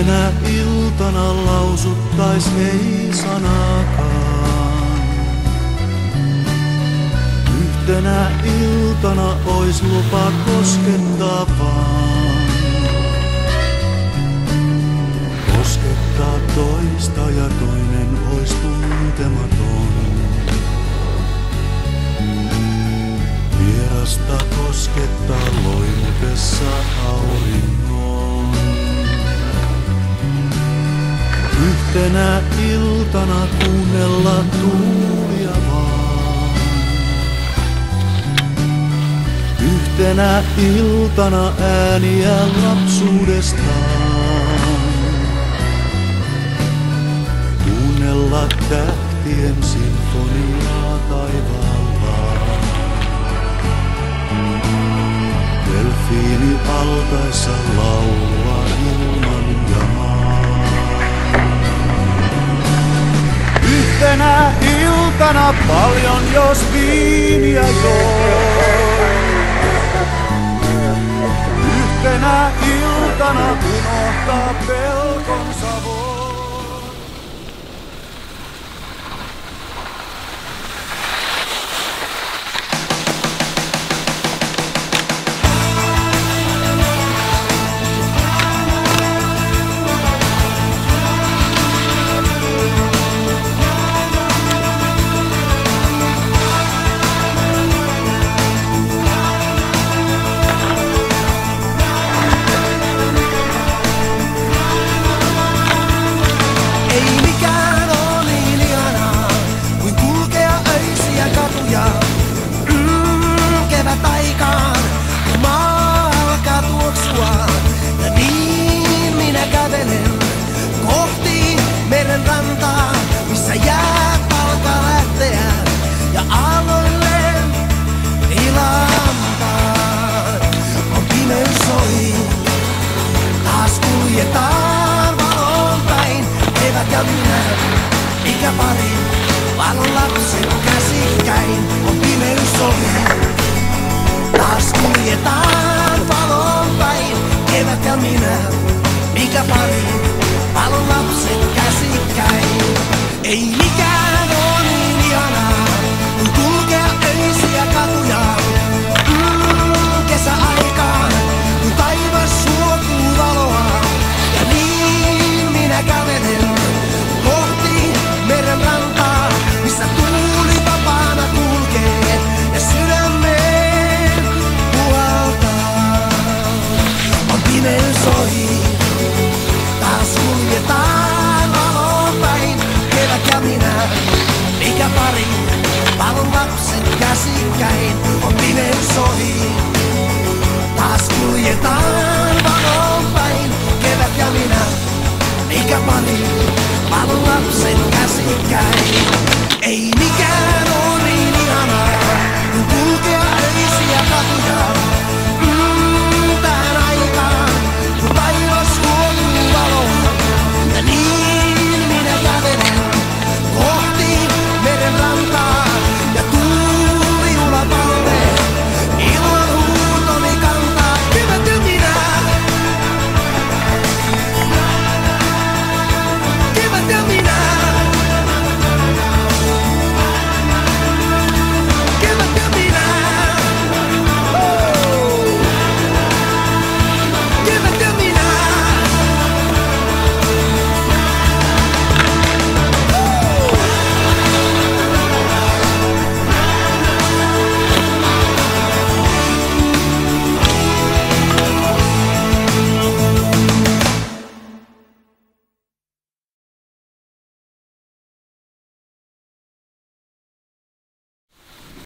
Yhtenä iltana lausuttais ei sanakaan. Yhtenä iltana ois lupa koskettaa vaan. Koskettaa toista ja toinen ois tuntematon. Vierasta koskettaa loimutessa auringon. Yhtenä iltana kuunnella tuulia vaan. Yhtenä iltana ääniä lapsuudestaan. Kuunnella tähtien sinfoniaa taivaalla. Delfiini altaessa laulaa ilman jamaa. Yhtenä iltana paljon jos viiniä join. Yhtenä iltana unohtaa pelkonsa voi. Mikä pari, valon lapset käsikkäin, on pimeys ohi. Taas kuljetaan valon päin, kevät ja minä. Mikä pari, valon lapset käsikkäin. Ei mikään oo niin ihanaa, kun kulkea öisiä katuja. Kesäaikaan, kun taivas suotuu valoa. Ja niin minä kävelen meren rantaa, missä tuuli vapaana kulkee ja sydämeen puhaltaa. On pimeys ohi, taas kuljetaan valon päin, kevät ja minä. Mikä pari, valon lapset käsikkäin. On pimeys ohi, taas kuljetaan valon päin, kevät ja minä. Mikä pari, valon lapset käsikkäin.